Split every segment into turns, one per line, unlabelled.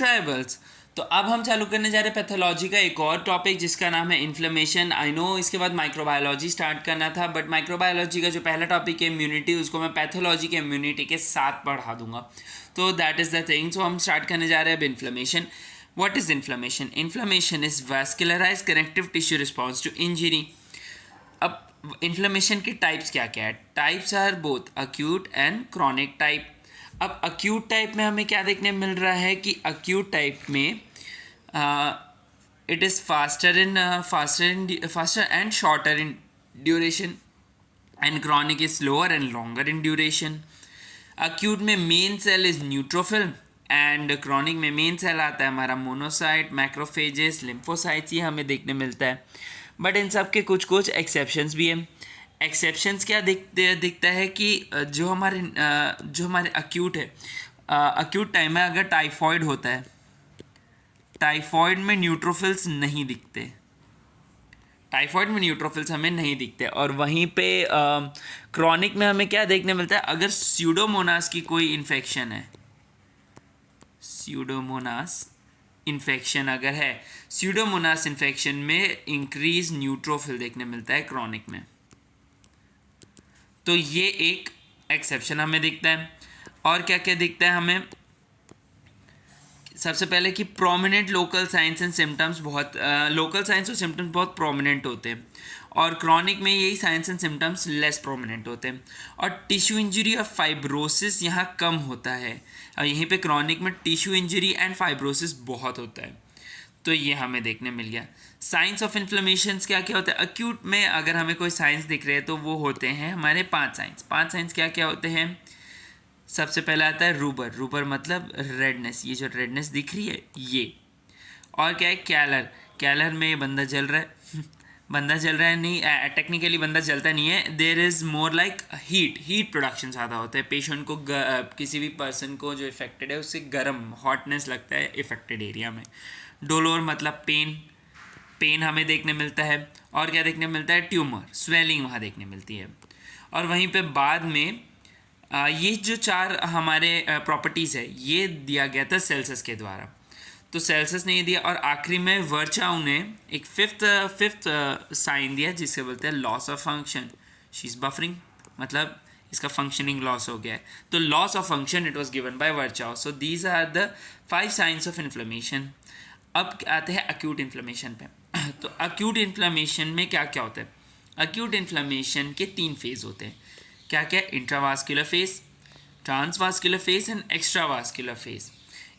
Tribals. तो अब हम चालू करने जा रहे हैं पैथोलॉजी का एक और टॉपिक जिसका नाम है इन्फ्लेमेशन। आई नो इसके बाद माइक्रोबायोलॉजी स्टार्ट करना था, बट माइक्रोबायोलॉजी का जो पहला टॉपिक है इम्यूनिटी, उसको मैं पैथोलॉजी के इम्यूनिटी के साथ पढ़ा दूंगा। तो that is the thing. So हम स्टार्ट करने जा रहे हैं अब inflammation. What is inflammation? Inflammation is vascularize connective tissue response to injury. अब इन्फ्लेमेशन के टाइप्स क्या क्या है? Types are both acute and chronic type. अब अक्यूट टाइप में हमें क्या देखने मिल रहा है कि अक्यूट टाइप में it is faster and shorter in duration, and chronic is slower and longer in duration. Acute में main cell is neutrophil and chronic में मेन सेल आता है हमारा मोनोसाइट, मैक्रोफेजेस, लिम्फोसाइट्स, ये हमें देखने मिलता है। बट इन सब के कुछ कुछ एक्सेप्शंस भी हैं। एक्सेप्शंस क्या दिखता है कि जो हमारे अक्यूट है, अक्यूट टाइम में अगर टाइफॉइड होता है, टाइफॉइड में न्यूट्रोफिल्स नहीं दिखते, टाइफॉइड में न्यूट्रोफिल्स हमें नहीं दिखते। और वहीं पे क्रॉनिक में हमें क्या देखने मिलता है? अगर स्यूडोमोनास की कोई इन्फेक्शन है, स्यूडोमोनास इन्फेक्शन अगर है, स्यूडोमोनास इन्फेक्शन में इंक्रीज न्यूट्रोफिल देखने मिलता है क्रॉनिक में। तो ये एक एक्सेप्शन हमें दिखता है। और क्या क्या दिखता है हमें? सबसे पहले कि prominent local science and symptoms, बहुत लोकल साइंस और सिम्टम्स बहुत प्रोमिनेंट होते हैं, और क्रॉनिक में यही science and symptoms less prominent होते हैं। और टिश्यू इंजरी और फाइब्रोसिस यहाँ कम होता है, और यहीं पे क्रॉनिक में टिश्यू इंजरी एंड फाइब्रोसिस बहुत होता है। तो ये हमें देखने मिल गया। साइंस ऑफ इन्फ्लेमेशन क्या क्या होता है? अक्यूट में अगर हमें कोई साइंस दिख रहे हैं तो वो होते हैं हमारे 5 साइंस। 5 साइंस क्या क्या होते हैं? सबसे पहला आता है रूबर। रूबर मतलब रेडनेस, ये जो रेडनेस दिख रही है ये। और क्या है? कैलर। कैलर में बंदा जल रहा है बंदा जल रहा है नहीं, टेक्निकली बंदा जलता नहीं है। There is more like heat production ज़्यादा होता है। पेशेंट को किसी भी पर्सन को जो इफेक्टेड है उससे गर्म, हॉटनेस लगता है इफेक्टेड एरिया में। डोलोर मतलब पेन हमें देखने मिलता है। और क्या देखने मिलता है? ट्यूमर, स्वेलिंग वहाँ देखने मिलती है। और वहीं पे बाद में ये जो 4 हमारे प्रॉपर्टीज़ है ये दिया गया था सेल्सियस के द्वारा, तो सेल्सियस ने ये दिया। और आखिरी में वर्चाउ ने एक फिफ्थ साइन दिया जिससे बोलते हैं loss of function. She is buffering, मतलब इसका फंक्शनिंग लॉस हो गया है, तो loss of function it was given by Virchow. So these are the 5 signs of inflammation. अब आते हैं अक्यूट इन्फ्लेमेशन पे। तो अक्यूट इन्फ्लेमेशन में क्या क्या होता है? अक्यूट इन्फ्लेमेशन के 3 फेज होते हैं। क्या क्या? Intravascular phase, transvascular phase and extravascular phase.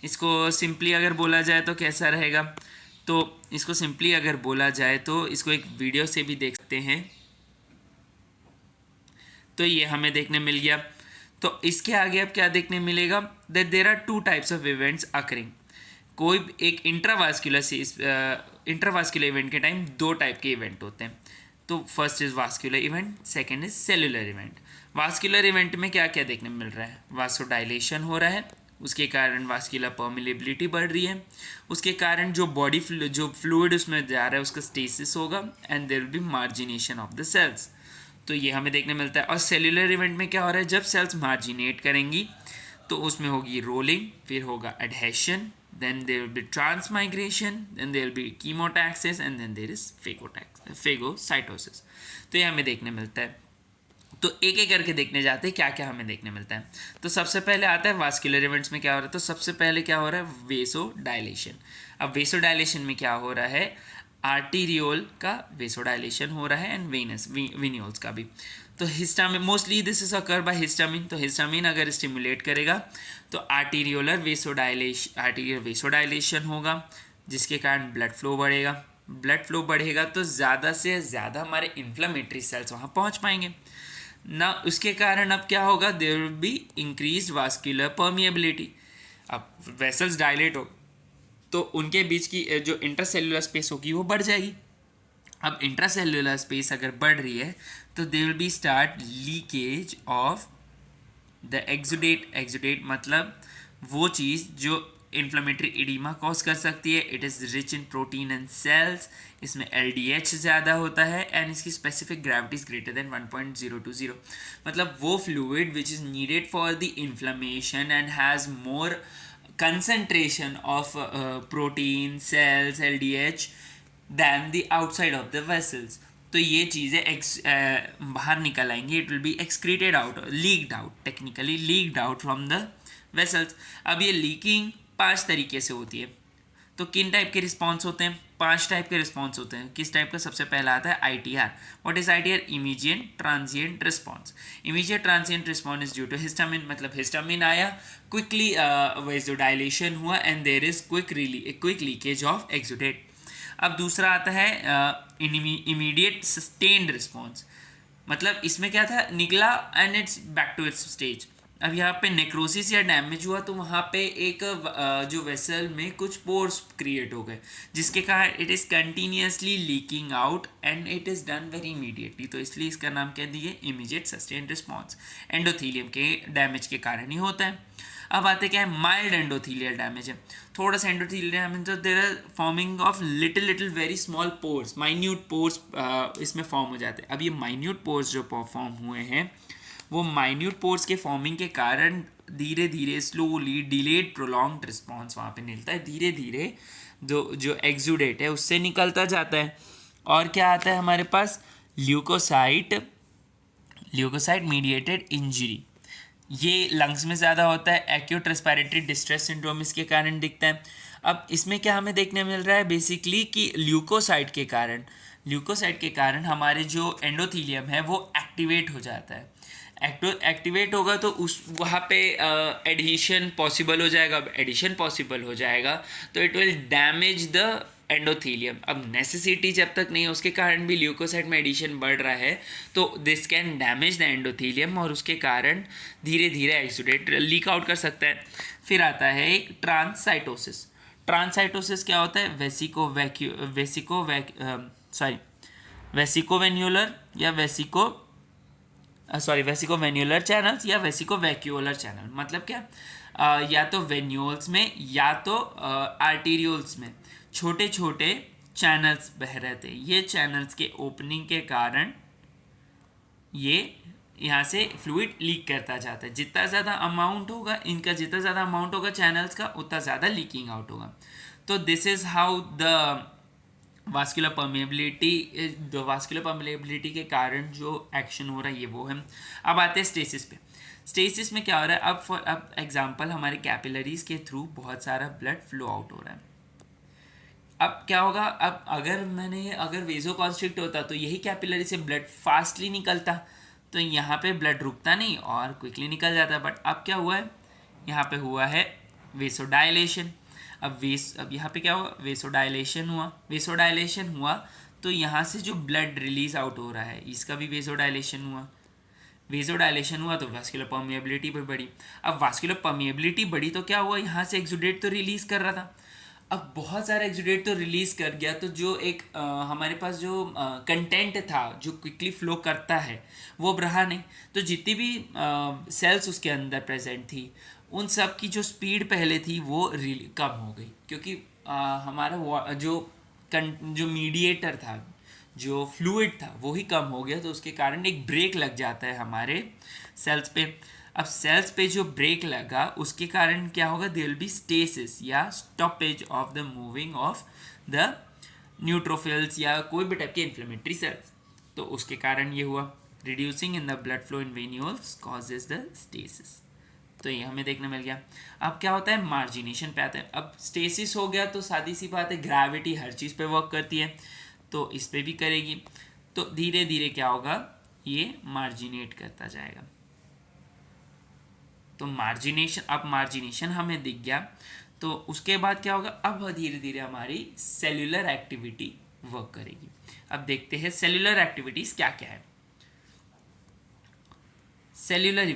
इसको सिंपली अगर बोला जाए तो कैसा रहेगा? तो इसको सिंपली अगर बोला जाए तो इसको एक वीडियो से भी देख सकते हैं। तो ये हमें देखने मिल गया। तो इसके आगे अब क्या देखने मिलेगा? That there are 2 types of events occurring. कोई एक इंट्रावास्कुलर इवेंट के टाइम 2 टाइप के इवेंट होते हैं। तो first is vascular event, second is cellular event. Vascular event में क्या क्या देखने मिल रहा है? वासोडाइलेशन हो रहा है, उसके कारण वास्कुलर परमिलेबिलिटी बढ़ रही है, उसके कारण जो जो फ्लूइड उसमें जा रहा है उसका स्टेसिस होगा, and there will be margination of the cells. तो ये हमें देखने मिलता है। और सेलुलर इवेंट में क्या हो रहा है? जब सेल्स मार्जिनेट करेंगी तो उसमें होगी रोलिंग, फिर होगा adhesion, then there will be transmigration, then there will be chemotaxis, and then there is phagocytosis। तो ये हमें देखने मिलता है। तो एक एक करके देखने जाते हैं क्या क्या हमें देखने मिलता है। तो सबसे पहले आता है वास्कुलर इवेंट्स में क्या हो रहा है। तो सबसे पहले क्या हो रहा है? वेसोडाइलेशन। अब वेसोडाइलेशन में क्या हो रहा है? आर्टीरियोल का वेसोडाइलेशन हो रहा है, एंड वेन्यूल्स का भी। तो histamine, mostly this is occur by histamine. तो हिस्टामिन अगर स्टिमुलेट करेगा तो आर्टीरियल वेसोडाइलेशन होगा, जिसके कारण ब्लड फ्लो बढ़ेगा। ब्लड फ्लो बढ़ेगा तो ज़्यादा से ज़्यादा हमारे इन्फ्लेमेटरी सेल्स वहाँ पहुँच पाएंगे ना। उसके कारण अब क्या होगा? There will be increase vascular permeability. अब वेसल्स डायलेट हो तो उनके बीच की जो इंटरसेल्युलर स्पेस होगी वो बढ़ जाएगी। अब इंट्रासेल्युलर स्पेस अगर बढ़ रही है तो they will be start leakage of the exudate मतलब वो चीज़ जो इन्फ्लेमेटरी एडिमा कॉज कर सकती है। It is rich in protein and cells, इसमें LDH ज़्यादा होता है, एंड इसकी specific gravity is greater than 1.020। मतलब वो fluid which is needed for the inflammation and has more concentration of protein, cells, LDH than the outside of the vessels. तो ये चीज़ें बाहर निकल आएंगी. It will be excreted out, leaked out, technically leaked out from the vessels. अब ये leaking 5 तरीके से होती है. तो किन टाइप के रिस्पॉन्स होते हैं? 5 टाइप के रिस्पॉन्स होते हैं. किस टाइप का? सबसे पहला आता है ITR. What is ITR? Immediate transient response. Immediate transient response is due to histamine, मतलब हिस्टामिन आया, क्विकली वेसोडाइलेशन हुआ and there is quick leakage of exudate. अब दूसरा आता है इमीडिएट सस्टेन्ड रिस्पॉन्स. मतलब इसमें क्या था? निकला and it's back to its stage. अब यहाँ पे नेक्रोसिस या डैमेज हुआ तो वहाँ पे एक जो वेसल में कुछ पोर्स क्रिएट हो गए, जिसके कारण it is continuously leaking out and it is done very immediately. तो इसलिए इसका नाम कह दिए इमीडिएट सस्टेन्ड रिस्पॉन्स. एंडोथीलियम के डैमेज के कारण ही होता है. अब आते क्या है? माइल्ड एंडोथीलियल डैमेज है. थोड़ा सा एंडोथीलियल डैमेज तो there are forming of little very small pores, minute pores इसमें फॉर्म हो जाते हैं. अब ये माइन्यूट पोर्स जो फॉर्म हुए हैं, वो माइन्यूट पोर्स के फॉर्मिंग के कारण धीरे धीरे स्लोली डिलेड प्रोलॉन्ग्ड रिस्पॉन्स वहाँ पे मिलता है. धीरे धीरे जो एक्सुडेट है उससे निकलता जाता है. और क्या आता है हमारे पास? Leukocyte mediated injury. ये लंग्स में ज़्यादा होता है. एक्यूट रेस्पिरेटरी डिस्ट्रेस सिंड्रोम इसके कारण दिखता है. अब इसमें क्या हमें देखने मिल रहा है बेसिकली कि ल्यूकोसाइट के कारण हमारे जो एंडोथीलियम है वो एक्टिवेट हो जाता है. एक्टिवेट होगा तो उस वहाँ पे एडिशन पॉसिबल हो जाएगा. अब एडिशन पॉसिबल हो जाएगा तो it will damage the endothelium. अब नेसेसिटी जब तक नहीं है उसके कारण भी ल्यूकोसाइट में एडिशन बढ़ रहा है तो this can damage the endothelium और उसके कारण धीरे धीरे एक्सुडेट लीक आउट कर सकता है. फिर आता है एक ट्रांससाइटोसिस. ट्रांससाइटोसिस क्या होता है? वेसिकोवेन्यूलर या वेसिकोवेन्यूलर चैनल्स या वेसिकोवैक्यूलर चैनल. मतलब क्या? या तो वेन्यूल्स में या तो आर्टीरियोल्स में छोटे छोटे चैनल्स बह रहे थे. ये चैनल्स के ओपनिंग के कारण ये यहाँ से फ्लूइड लीक करता जाता है. जितना ज़्यादा अमाउंट होगा चैनल्स का, उतना ज़्यादा लीकिंग आउट होगा. तो this is how the vascular permeability के कारण जो एक्शन हो रहा है ये वो है. अब आते हैं स्टेसिस पे. स्टेसिस में क्या हो रहा है? अब एग्जांपल हमारे कैपिलरीज के थ्रू बहुत सारा ब्लड फ्लो आउट हो रहा है. अब क्या होगा? अब अगर वेसोकॉन्स्ट्रिक्ट होता तो यही कैपिलरी से ब्लड फास्टली निकलता, तो यहाँ पे ब्लड रुकता नहीं और क्विकली निकल जाता. बट अब क्या हुआ है? यहाँ पे हुआ है वेसोडाइलेशन. अब यहाँ पे क्या हुआ? वेसोडाइलेशन हुआ तो यहाँ से जो ब्लड रिलीज आउट हो रहा है इसका भी वेसोडाइलेशन हुआ तो वास्कुलर परमिएबिलिटी भी बढ़ी. अब वास्कुलर परमिएबिलिटी बढ़ी तो क्या हुआ? यहाँ से एक्सुडेट तो रिलीज कर रहा था. अब बहुत सारा एक्सुडेट तो रिलीज कर गया तो जो एक हमारे पास जो कंटेंट था जो क्विकली फ्लो करता है वो अब रहा नहीं. तो जितनी भी सेल्स उसके अंदर प्रेजेंट थी उन सब की जो स्पीड पहले थी वो कम हो गई, क्योंकि हमारा जो मीडिएटर था, जो फ्लूइड था वो ही कम हो गया. तो उसके कारण एक ब्रेक लग जाता है हमारे सेल्स पे. अब सेल्स पे जो ब्रेक लगा उसके कारण क्या होगा? देयर विल बी स्टेसिस या stoppage of the moving of the neutrophils या कोई भी टाइप के इन्फ्लेमेटरी सेल्स. तो उसके कारण ये हुआ. Reducing in the blood flow in venules causes the stasis. तो ये हमें देखने मिल गया. अब क्या होता है? मार्जिनेशन पे आता है. अब स्टेसिस हो गया तो सादी सी बात है, ग्रेविटी हर चीज़ पे वर्क करती है तो इस पे भी करेगी. तो धीरे धीरे क्या होगा? ये मार्जिनेट करता जाएगा. तो मार्जिनेशन हमें दिख गया. तो उसके बाद क्या होगा? अब धीरे धीरे हमारी सेल्यूलर एक्टिविटी वर्क करेगी. अब देखते हैं सेल्यूलर एक्टिविटीज़ क्या क्या है. सेल्यूलर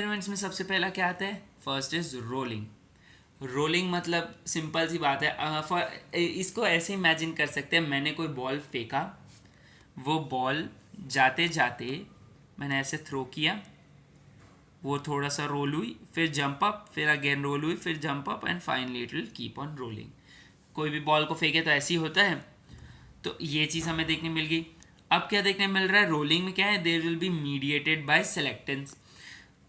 इवेंट्स में सबसे पहला क्या आता है? फर्स्ट इज रोलिंग मतलब सिंपल सी बात है. इसको ऐसे इमेजिन कर सकते हैं, मैंने कोई बॉल फेंका, वो बॉल जाते जाते मैंने ऐसे थ्रो किया, वो थोड़ा सा रोल हुई, फिर जंप अप, फिर अगेन रोल हुई, फिर jump up and finally it will keep on rolling. कोई भी बॉल को फेंके तो ऐसे ही होता है. तो ये चीज़ हमें देखने मिल गई. अब क्या देखने मिल रहा है? रोलिंग में क्या है? There will be mediated by selectins.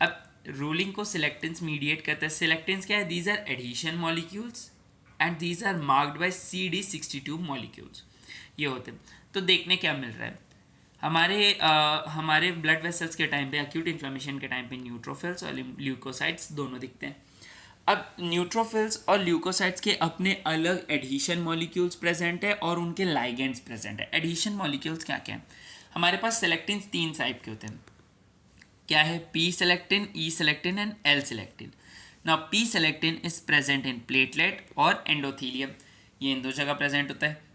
अब रोलिंग को सिलेक्टेंस मीडिएट करता है. सिलेक्टेंस क्या है? These are adhesion molecules and these are marked by CD62 molecules. ये होते हैं. तो देखने क्या मिल रहा है हमारे ब्लड वेसल्स के टाइम पे, एक्यूट इन्फ्लेमेशन के टाइम पे न्यूट्रोफिल्स और ल्यूकोसाइट्स दोनों दिखते हैं. अब न्यूट्रोफिल्स और ल्यूकोसाइट्स के अपने अलग एडहीशन मॉलिक्यूल्स प्रेजेंट है और उनके लाइगेंड्स प्रेजेंट है. एडहीशन मॉलिक्यूल्स क्या क्या है? हमारे पास सेलेक्टिन्स 3 टाइप के होते हैं. क्या है? P selectin, E selectin and L selectin. Now P selectin is present in platelet और एंडोथीलियम. ये इन दो जगह प्रेजेंट होता है.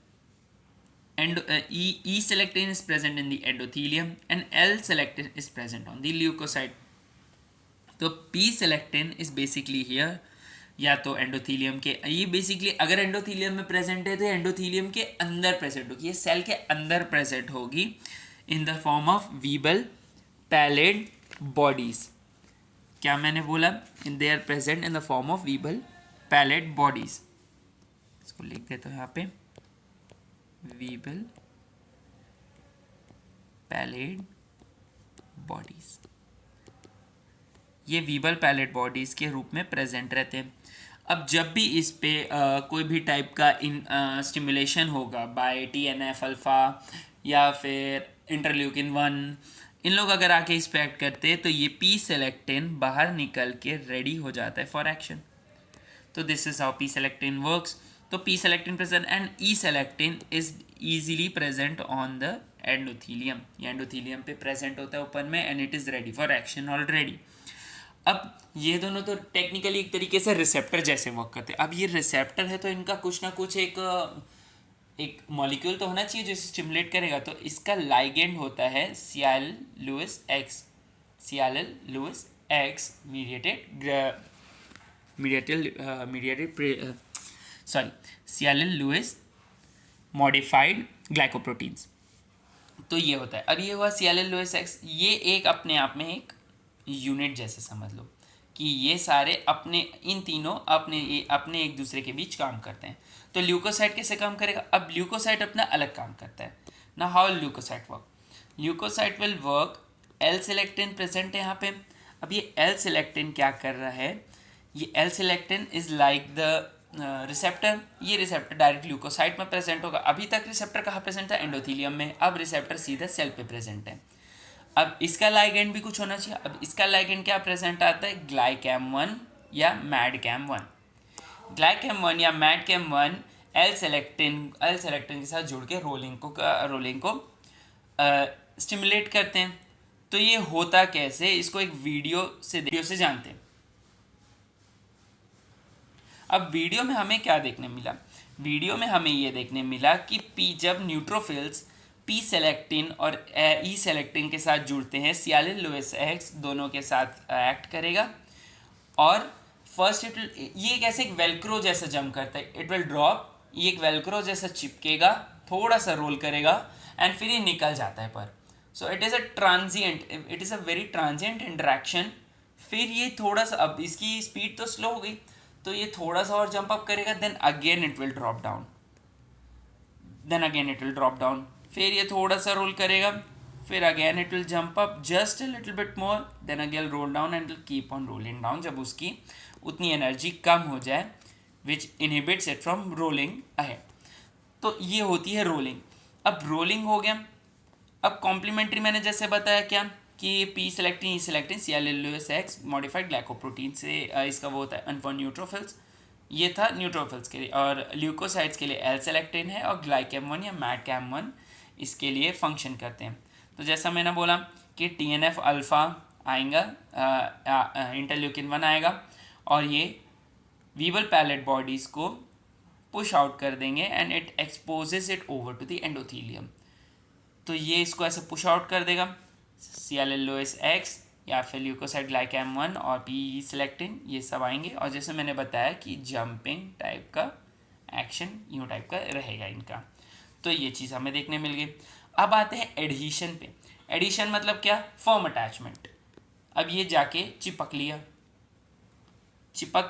E selectin is present in the endothelium and L selectin is present on the leukocyte. तो P selectin is basically here, या तो endothelium के, ये बेसिकली अगर एंडोथीलियम में प्रेजेंट है तो एंडोथीलियम के अंदर प्रेजेंट होगी, ये सेल के अंदर प्रेजेंट होगी in the form of Weibel Palade bodies. क्या मैंने बोला? They are present in the form of Weibel Palade bodies. इसको लिख देता हूँ यहाँ पे, वीबल पैलेट बॉडीज. ये वीबल पैलेट बॉडीज के रूप में प्रेजेंट रहते हैं. अब जब भी इस पे कोई भी टाइप का स्टिमुलेशन होगा बाय TNF अल्फा या फिर इंटरल्यूकिन 1, इन लोग अगर आके इस पे एक्ट करते हैं तो ये पी सेलेक्टिन बाहर निकल के रेडी हो जाता है फॉर एक्शन. तो this is how P selectin works. तो P selectin present and E selectin is easily present on the endothelium. ये endothelium पे present होता है ऊपर में and it is ready for action already. अब ये दोनों तो टेक्निकली एक तरीके से रिसेप्टर जैसे वर्क करते हैं. अब ये रिसेप्टर है तो इनका कुछ ना कुछ एक मॉलिक्यूल तो होना चाहिए जो इसे स्टिमुलेट करेगा. तो इसका लाइगेंड होता है Cialyl Lewis X Cialyl Lewis modified glycoproteins. तो ये होता है. अब ये हुआ Cialyl Lewis X. ये एक अपने आप में एक यूनिट जैसे समझ लो कि ये सारे अपने इन तीनों अपने एक दूसरे के बीच काम करते हैं. तो ल्यूकोसाइट कैसे काम करेगा? अब ल्यूकोसाइट अपना अलग काम करता है ना. How leukocyte work? Leukocyte will work. L selectin present है यहाँ पे. अब ये एल सेलेक्टिन क्या कर रहा है? ये L selectin is like the receptor. ये रिसेप्टर डायरेक्ट ल्यूकोसाइट में प्रेजेंट होगा. अभी तक रिसेप्टर कहाँ प्रेजेंट था? एंडोथीलियम में. अब रिसेप्टर सीधा सेल पे प्रेजेंट है. अब इसका लाइगेंड भी कुछ होना चाहिए. अब इसका लाइगेंड क्या प्रेजेंट आता है? ग्लाइकैम 1 या मैडकैम 1. ग्लाइकैम 1 या मैडकैम 1 एल सेलेक्टिन के साथ जुड़ के रोलिंग को स्टिमुलेट करते हैं. तो ये होता कैसे? इसको एक वीडियो से जानते हैं. अब वीडियो में हमें क्या देखने मिला? वीडियो में हमें ये देखने मिला कि जब न्यूट्रोफिल्स पी सेलेक्टिन और ई सेलेक्टिन के साथ जुड़ते हैं, Cialyl Lewis X दोनों के साथ एक्ट करेगा और फर्स्ट ये कैसे एक वेलक्रो जैसा जम करता है. It will drop. ये एक वेलक्रो जैसा चिपकेगा, थोड़ा सा रोल करेगा एंड फिर ये निकल जाता है पर. So it is a very transient interaction. फिर ये थोड़ा सा, अब इसकी स्पीड तो स्लो हो गई तो ये थोड़ा सा और जंप अप करेगा, then again it will drop down. फिर ये थोड़ा सा रोल करेगा, फिर again it will jump up just a little bit more, then again roll down and will keep on rolling down जब उसकी उतनी एनर्जी कम हो जाए which inhibits it from rolling ahead. तो ये होती है रोलिंग. अब रोलिंग हो गया. अब कॉम्प्लीमेंट्री मैंने जैसे बताया क्या कि P selectin E selectin Cialyl Lewis X modified glycoprotein से इसका वो होता है. फॉर न्यूट्रोफिल्स ये था न्यूट्रोफिल्स के लिए, और ल्यूकोसाइट्स के लिए एल सेलेक्टिन है और ग्लाइकैम 1 या मैडकैम 1 इसके लिए फंक्शन करते हैं. तो जैसा मैंने बोला कि TNF अल्फ़ा आएगा, इंटरल्यूकिन 1 आएगा और ये वीबल पैलेट बॉडीज़ को पुश आउट कर देंगे and it exposes it over to the endothelium. तो ये इसको ऐसे पुश आउट कर देगा. Cialyl Lewis X या फिर ल्यूकोसाइट ग्लाइकैम 1 और पी सेलेक्टिन ये सब आएंगे. और जैसे मैंने बताया कि जंपिंग टाइप का एक्शन यूँ टाइप का रहेगा इनका. तो ये चीज़ हमें देखने मिल गई. अब आते हैं एडहीशन पे. एडहीशन मतलब क्या? Firm attachment. अब ये जाके चिपक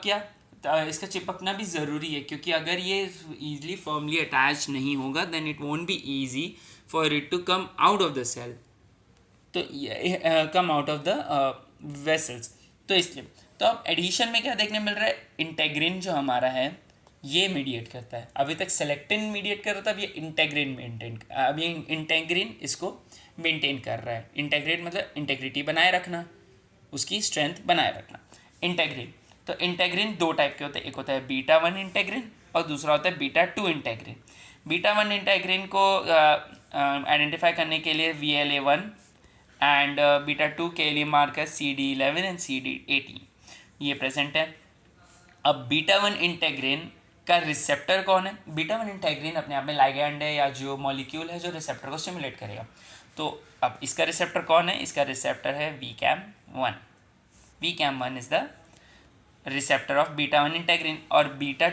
गया. तो इसका चिपकना भी ज़रूरी है क्योंकि अगर ये ईजिली फर्मली अटैच नहीं होगा then it won't be easy for it to come out of the cell. तो come out of the vessels. तो इसलिए तो अब एडिशन में क्या देखने मिल रहा है, इंटेग्रिन जो हमारा है ये मीडिएट करता है। अभी तक सेलेक्टिन मीडिएट कर रहा था, अब ये इंटेग्रिन मेंटेन, अब ये इंटेग्रिन इसको मेंटेन कर रहा है। इंटेग्रेट मतलब इंटेग्रिटी बनाए रखना, उसकी स्ट्रेंथ बनाए रखना। इंटेग्रिन, तो इंटेग्रिन दो टाइप के होते हैं, एक होता है बीटा 1 इंटेग्रिन और दूसरा होता है बीटा 2 इंटेग्रिन। बीटा 1 इंटेग्रिन को आइडेंटिफाई करने के लिए VLA1 एंड बीटा 2 के लिए मार्कर CD11 एंड CD18 ये प्रेजेंट है। अब बीटा 1 इंटेग्रिन का रिसेप्टर कौन है? बीटा 1 इंटेग्रिन अपने आप में लाइगैंड है या जो मॉलिक्यूल है जो रिसेप्टर को स्टिमुलेट करेगा। तो अब इसका रिसेप्टर कौन है? इसका रिसेप्टर है VCAM1। VCAM1 is the receptor of beta 1 integrin. और बीटा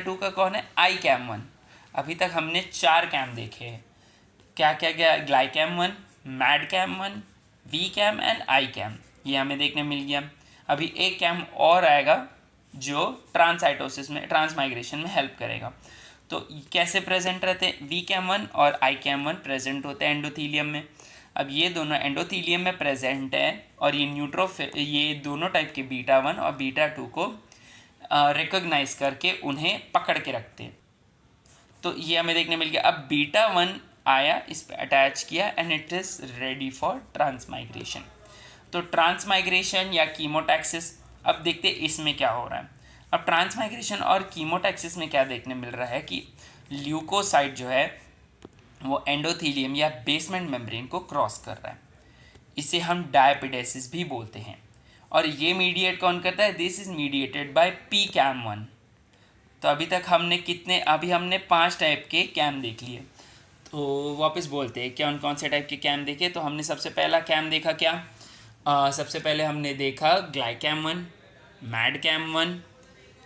2 का कौन है? ICAM1। अभी तक हमने 4 कैम देखे हैं, क्या क्या क्या? ग्लाइकैम1, मैडकैम1, VCAM एंड ICAM, ये हमें देखने मिल गया। अभी एक कैम और आएगा जो ट्रांससाइटोसिस में, ट्रांसमाइग्रेशन में हेल्प करेगा। तो कैसे प्रेजेंट रहते हैं? VCAM1 और ICAM1 प्रेजेंट होते हैं एंडोथीलियम में। अब ये दोनों एंडोथीलियम में प्रेजेंट है और ये दोनों टाइप के बीटा 1 और बीटा 2 को रिकॉग्नाइज करके उन्हें पकड़ के रखते हैं। तो ये हमें देखने मिल गया। अब बीटा 1 आया, इस पर अटैच किया and it is ready for transmigration. तो ट्रांसमाइग्रेशन या कीमोटैक्सिस, अब देखते हैं इसमें क्या हो रहा है। अब ट्रांसमाइग्रेशन और कीमोटैक्सिस में क्या देखने मिल रहा है कि ल्यूकोसाइट जो है वो एंडोथीलियम या बेसमेंट मेम्ब्रेन को क्रॉस कर रहा है। इसे हम डायपिडेसिस भी बोलते हैं। और ये मीडिएट कौन करता है? This is mediated by PCAM1। तो अभी तक हमने 5 टाइप के कैम देख लिए। तो वापस बोलते हैं कौन कौन से टाइप के कैम देखे। तो हमने सबसे पहला कैम देखा क्या? सबसे पहले हमने देखा ग्लाइकैम1, मैडकैम1,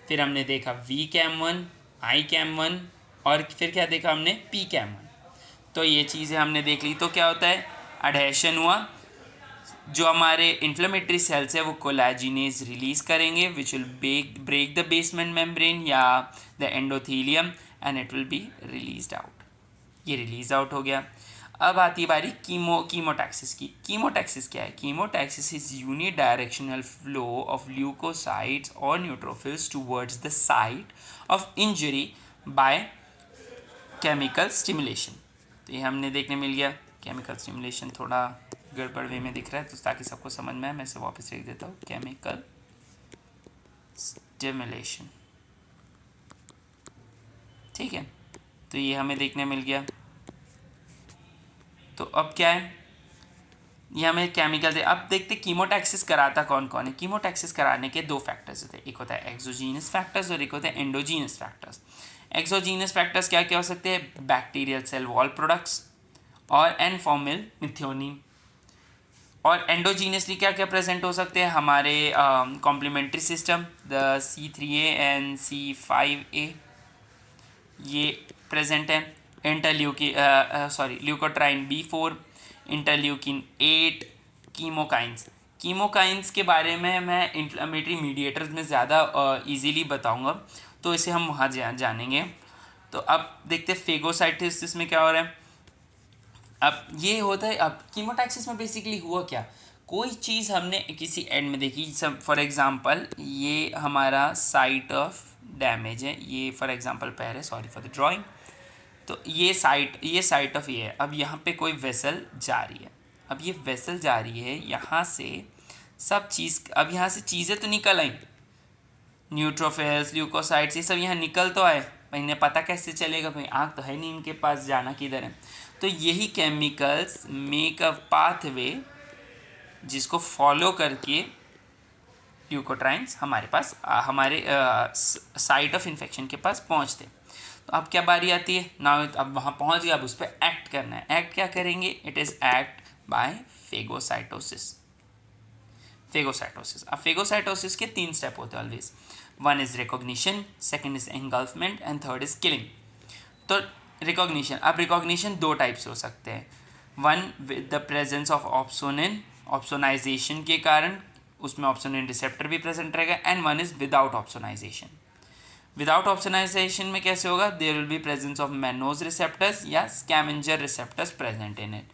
फिर हमने देखा VCAM1, ICAM1 और फिर क्या देखा हमने? PCAM1। तो ये चीज़ें हमने देख ली। तो क्या होता है? अडहेशन हुआ, जो हमारे इन्फ्लेमेटरी सेल्स है वो कोलैजिनेज रिलीज़ करेंगे which will break the basement membrane या the endothelium and it will be released out. ये रिलीज आउट हो गया। अब आती बारी कीमोटैक्सिस की। कीमोटैक्सिस क्या है? Chemotaxis is unidirectional flow of leukocytes और neutrophils towards the site of injury by chemical stimulation. तो ये हमने देखने मिल गया। केमिकल स्टिमुलेशन थोड़ा गड़बड़ वे में दिख रहा है, तो ताकि सबको समझ में आए मैं इसे वापस लिख देता हूँ। केमिकल स्टिमुलेशन, ठीक है। तो ये हमें देखने मिल गया। तो अब क्या है? ये हमें केमिकल अब देखते कीमोटैक्सिस कराता कौन कौन है। कीमोटैक्सिस कराने के 2 फैक्टर्स होते हैं, एक होता है एक्सोजीनस फैक्टर्स और एक होता है एंडोजीनस फैक्टर्स। एक्सोजीनस फैक्टर्स क्या क्या हो सकते हैं? बैक्टीरियल सेल वॉल प्रोडक्ट्स और एनफॉर्मिल मिथ्योनिन। और एंडोजीनियसली क्या क्या प्रेजेंट हो सकते हैं? हमारे complementary system, the C3A and C5A ये प्रेजेंट है। ल्यूकोट्राइन B4, इंटरल्यूकिन 8, कीमोकाइंस के बारे में मैं इन्फ्लेमेटरी मीडिएटर्स में ज़्यादा इजीली बताऊंगा, तो इसे हम वहाँ जानेंगे। तो अब देखते हैं फेगोसाइटिस में क्या हो रहा है। अब ये होता है, अब कीमोटैक्सिस में बेसिकली हुआ क्या? कोई चीज़ हमने किसी एंड में देखी, सब फॉर एग्जांपल ये हमारा साइट ऑफ डैमेज है, ये फॉर एग्जांपल पैर है, सॉरी फॉर द ड्राइंग। तो ये साइट ऑफ ये है। अब यहाँ पे कोई वेसल जा रही है, अब ये वेसल जा रही है यहाँ से सब चीज़, अब यहाँ से चीज़ें तो निकल आई, न्यूट्रोफिल्स, ल्यूकोसाइट्स, ये सब यहाँ निकल तो आए, भाई इन्हें पता कैसे चलेगा? भाई आँख तो है नहीं इनके पास, जाना किधर है? तो यही केमिकल्स मेक अ पाथवे जिसको फॉलो करके ल्यूकोट्राइन्स हमारे पास हमारे साइट ऑफ इन्फेक्शन के पास पहुंचते। तो अब क्या बारी आती है ना, अब वहाँ पहुंच गया, अब उस पर एक्ट करना है। एक्ट क्या करेंगे? It is act by phagocytosis. अब फेगोसाइटोसिस के 3 स्टेप होते हैं always. 1 is recognition, 2 is engulfment and 3 is killing. तो रिकॉग्निशन, अब रिकॉग्निशन 2 टाइप से हो सकते हैं। 1 with the presence of opsonin, opsonization के कारण उसमें ऑप्सोनिन रिसेप्टर भी प्रेजेंट रहेगा, and 1 is without opsonization. Without opsonization में कैसे होगा? There will be presence of mannose receptors या scavenger receptors present in it.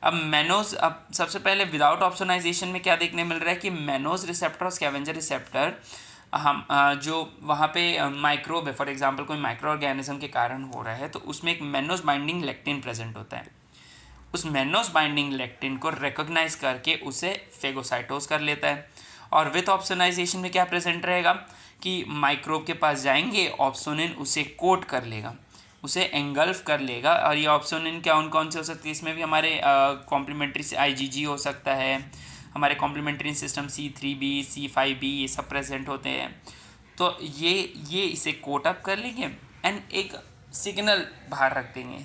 अब मैनोज, अब सबसे पहले विदाउट ऑप्सोनाइजेशन में क्या देखने मिल रहा है कि मैनोज रिसेप्टर और स्कैवेंजर रिसेप्टर हम जो वहाँ पे माइक्रोब है, फॉर एग्जांपल कोई माइक्रो ऑर्गेनिज्म के कारण हो रहा है, तो उसमें एक मैनोज बाइंडिंग लेक्टिन प्रेजेंट होता है। उस मैनोज बाइंडिंग लेक्टिन को रिकॉग्नाइज करके उसे फेगोसाइटोज कर लेता है। और विथ ऑप्सोनाइजेशन में क्या प्रेजेंट रहेगा कि माइक्रोब के पास जाएंगे, ऑप्सोनिन उसे कोट कर लेगा, उसे एंगल्फ कर लेगा। और ये ऑप्सोनिन कौन कौन से हो सकती है, इसमें भी हमारे कॉम्प्लीमेंट्री से IgG हो सकता है, हमारे कॉम्प्लीमेंट्री सिस्टम C3b C5b ये सब प्रेजेंट होते हैं। तो ये इसे कोट अप कर लेंगे एंड एक सिग्नल बाहर रख देंगे,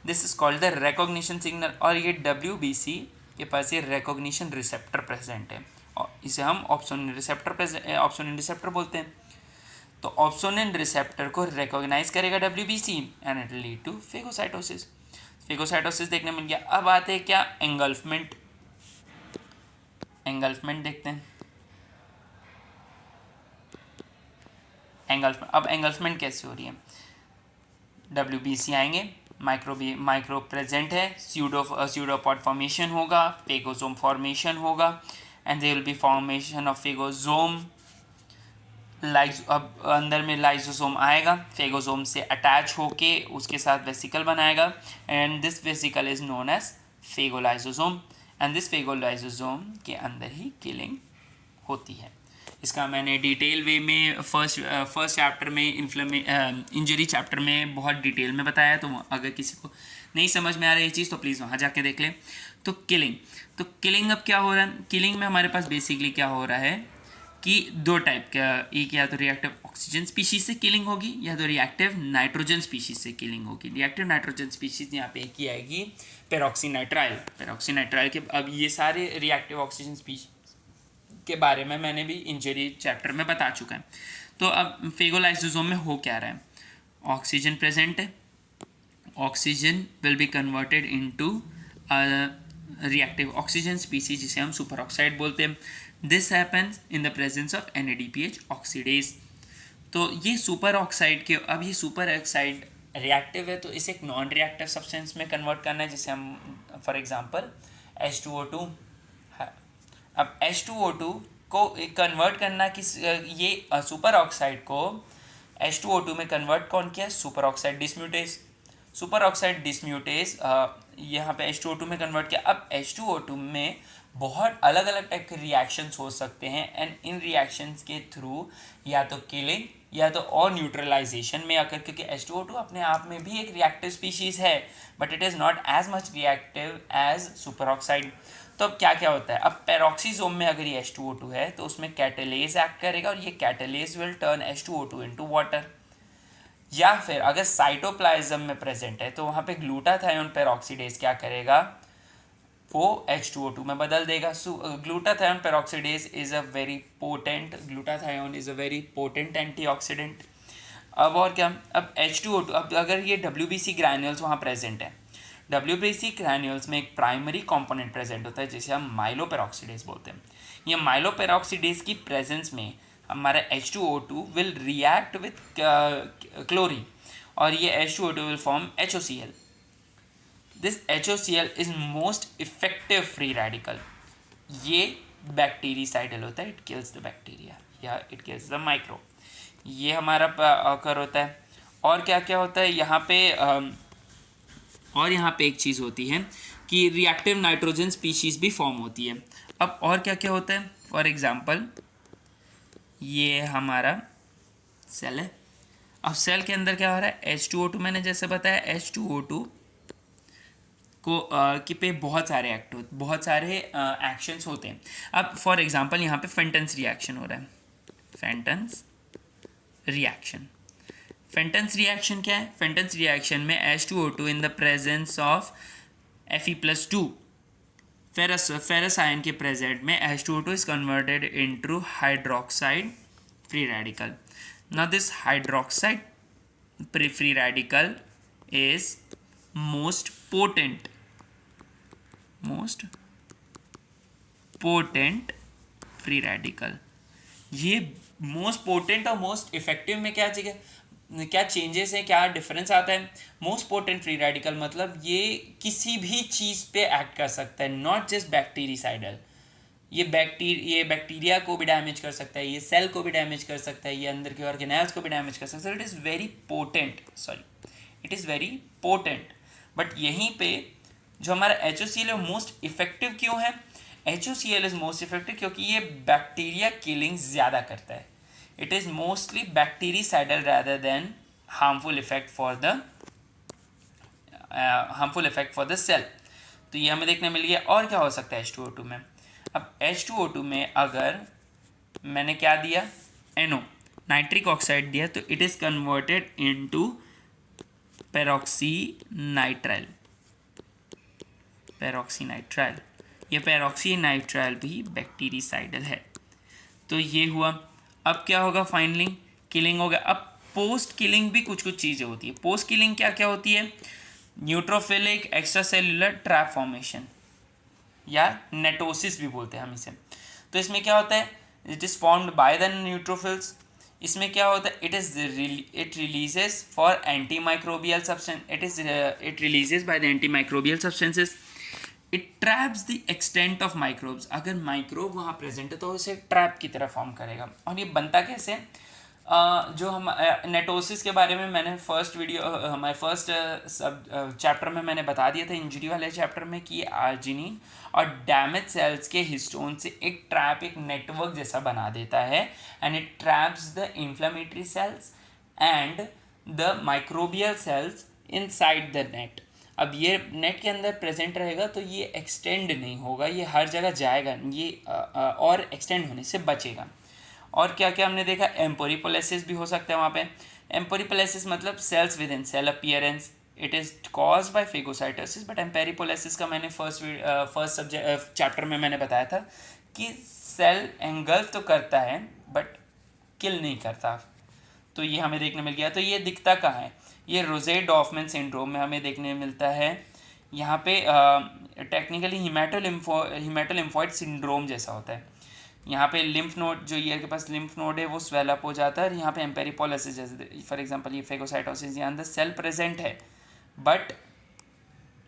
this is called the recognition signal. और ये WBC के पास ये रिकॉग्निशन रिसेप्टर प्रेजेंट है और इसे हम ऑप्सोनिन रिसेप्टर बोलते हैं। तो ऑप्सोनिन रिसेप्टर को रिकॉग्नाइज करेगा WBC and it lead to phagocytosis. Phagocytosis देखने मिल गया। अब आते हैं क्या, एंगल्फमेंट। एंगल्फमेंट देखते हैं। अब एंगल्फमेंट कैसे हो रही है, WBC आएंगे, माइक्रो प्रेजेंट है, स्यूडोपॉड फॉर्मेशन होगा, फेगोसोम फॉर्मेशन होगा and there will be formation of phagosome. अब अंदर में लाइसोसोम आएगा, फेगोसोम से अटैच होके उसके साथ वेसिकल बनाएगा and this vesicle is known as phagolysosome and this phagolysosome के अंदर ही किलिंग होती है। इसका मैंने डिटेल वे में फर्स्ट चैप्टर में इंजरी चैप्टर में बहुत डिटेल में बताया, तो अगर किसी को नहीं समझ में आ रही चीज़ तो प्लीज़ वहाँ जाके देख लें। तो किलिंग अब क्या हो रहा है, किलिंग में हमारे पास बेसिकली क्या हो रहा है कि दो टाइप का, एक या तो रिएक्टिव ऑक्सीजन स्पीशीज से किलिंग होगी या तो रिएक्टिव नाइट्रोजन स्पीशीज से किलिंग होगी। रिएक्टिव नाइट्रोजन स्पीशीज यहाँ पे एक ही आएगी, पेरोक्सीनाइट्राइल के। अब ये सारे रिएक्टिव ऑक्सीजन स्पीशीज के बारे में मैंने भी इंजरी चैप्टर में बता चुका है। तो अब फेगोलाइसोसोम में हो क्या रहा है, ऑक्सीजन प्रेजेंट है, oxygen will be converted into reactive oxygen species जिसे हम सुपर ऑक्साइड बोलते हैं। This happens in the presence of NADPH oxidase. तो ये सुपर ऑक्साइड के, अब ये सुपर ऑक्साइड रिएक्टिव है तो इसे एक नॉन रिएक्टिव सब्सटेंस में कन्वर्ट करना है, जिसे हम फॉर एग्जांपल H2O2। अब H2O2 को कन्वर्ट करना किस, ये सुपर ऑक्साइड को H2O2 में कन्वर्ट कौन किया, super oxide dismutase. Super oxide dismutase यहाँ पे H2O2 में कन्वर्ट किया। अब H2O2 में बहुत अलग अलग टाइप के रिएक्शंस हो सकते हैं एंड इन रिएक्शंस के थ्रू या तो किलिंग या तो और न्यूट्रलाइजेशन में आकर, क्योंकि H2O2 अपने आप में भी एक रिएक्टिव स्पीशीज़ है but it is not as much reactive as super oxide. तो अब क्या क्या होता है, अब पेरोक्सीसोम में अगर ये H2O2 है तो उसमें कैटालेज एक्ट करेगा और ये catalase will turn H2O2 into water. या फिर अगर साइटोप्लाज्म में प्रेजेंट है तो वहाँ पे ग्लूटाथायोन पेरोक्सीडेज क्या करेगा, वो H2O2 में बदल देगा। Glutathione peroxidase is a very potent, glutathione is a very potent antioxidant. अब और क्या, अब H2O2, अब अगर ये WBC ग्रैन्यूल्स वहाँ प्रेजेंट है, WBC ग्रैन्यूल्स में एक प्राइमरी कंपोनेंट प्रेजेंट होता है जिसे हम माइलोपेरोक्सीडेज बोलते हैं। ये माइलोपेरोक्सीडेज की प्रेजेंस में हमारा H2O2 will react with chlorine और ये H2O2 will form HOCl। This HOCl is most effective free radical. ये बैक्टीरियासाइडल होता है, इट किल्स द बैक्टीरिया या इट किल्स द माइक्रो। ये हमारा अकर होता है। और क्या क्या होता है यहाँ पे, और यहाँ पे एक चीज़ होती है कि रिएक्टिव नाइट्रोजन स्पीशीज़ भी फॉर्म होती है। अब और क्या क्या होता है, फॉर एग्जांपल ये हमारा सेल है। अब सेल के अंदर क्या हो रहा है, H2O2 मैंने जैसे बताया H2O2 को कि पे बहुत सारे एक्शंस होते हैं। अब फॉर एग्जांपल यहाँ पे फेंटन्स रिएक्शन हो रहा है, फेंटन्स रिएक्शन क्या है, फेंटन्स रिएक्शन में H2O2 in the presence of Fe+2 ferrous ion के प्रेजेंट में H2O2 is converted into hydroxide free radical. Now this hydroxide free radical is most potent free radical. ये मोस्ट पोटेंट और मोस्ट इफेक्टिव में क्या चीज़ है, क्या changes हैं, क्या डिफरेंस आता है। मोस्ट पोटेंट फ्री रेडिकल मतलब ये किसी भी चीज़ पे एक्ट कर सकता है, नॉट जस्ट बैक्टीरिसाइडल। ये बैक्टीरिया को भी डैमेज कर सकता है, ये सेल को भी डैमेज कर सकता है, ये अंदर के ऑर्गेनेल्स को भी डैमेज कर सकता है। It is very potent, it is very potent. But यहीं पे जो हमारा HOCl है मोस्ट इफेक्टिव क्यों है? HOCl इज मोस्ट इफेक्टिव क्योंकि ये बैक्टीरिया किलिंग ज़्यादा करता है। It is mostly bactericidal rather than harmful effect for the cell. तो ये हमें देखने मिल गया। और क्या हो सकता है H2O2 में? अब H2O2 में अगर मैंने क्या दिया, NO नाइट्रिक ऑक्साइड दिया, तो इट इज़ कन्वर्टेड इनटू पेरोक्सीनाइट्राइल। ये पेरोक्सीनाइट्राइल भी बैक्टीरिसाइडल है। तो ये हुआ। अब क्या होगा? फाइनली किलिंग हो गया। अब पोस्ट किलिंग भी कुछ चीज़ें होती है। पोस्ट किलिंग क्या क्या होती है? Neutrophilic extra cellular trap formation या नेटोसिस भी बोलते हैं हम इसे। तो इसमें क्या होता है? It is formed by the neutrophils. इसमें क्या होता है? It releases for anti microbial substance, it releases by the anti microbial substances. It traps the extent of microbes. अगर माइक्रोब वहाँ प्रेजेंट है तो इसे ट्रैप की तरह फॉर्म करेगा। और ये बनता कैसे? जो हम नेटोसिस के बारे में मैंने हमारे फर्स्ट चैप्टर में मैंने बता दिया था, इंजरी वाले चैप्टर में, कि आर्जिनिन और डैमेज सेल्स के हिस्टोन से एक ट्रैप, एक नेटवर्क जैसा बना देता है। And it traps the inflammatory cells and the microbial cells inside the net. अब ये नेट के अंदर प्रेजेंट रहेगा तो ये एक्सटेंड नहीं होगा, ये हर जगह जाएगा, ये और एक्सटेंड होने से बचेगा। और क्या क्या हमने देखा? एम्पोरिपोलेसिस भी हो सकता है वहाँ पे। एम्पोरिपोलेसिस मतलब cells within cell appearance. It is cause by phagocytosis. But emperipolesis का मैंने फर्स्ट चैप्टर में मैंने बताया था कि सेल एंगल्फ तो करता है बट किल नहीं करता। तो ये हमें देखने मिल गया। तो ये दिखता कहाँ है? ये रोजे-डॉफमैन सिंड्रोम में हमें देखने मिलता है। यहाँ पे टेक्निकली हिमेटोलिम्फॉइड सिंड्रोम जैसा होता है। यहाँ पे लिम्फ नोड, जो ईयर के पास लिम्फ नोड है वो स्वेल अप हो जाता है। और यहाँ पे एम्पेरिपोलेसिस जैसे, फॉर एग्जांपल ये फेगोसाइटोसिस, यहाँ अंदर सेल प्रेजेंट है बट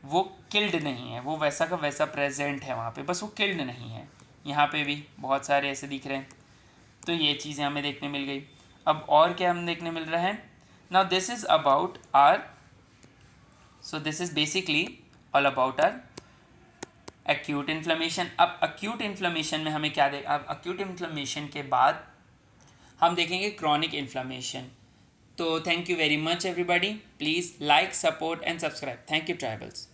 वो किल्ड नहीं है, वो वैसा का वैसा प्रेजेंट है वहाँ पे, बस वो किल्ड नहीं है। यहाँ पे भी बहुत सारे ऐसे दिख रहे हैं। तो ये चीज़ें हमें देखने मिल गई। अब और क्या हम देखने मिल रहा है? Now this is about our, so this is basically all about our acute inflammation. अब एक्यूट इन्फ्लेमेशन में हमें क्या अब एक्यूट इन्फ्लेमेशन के बाद हम देखेंगे क्रॉनिक इन्फ्लेमेशन। तो thank you very much everybody. Please like, support and subscribe. Thank you tribals.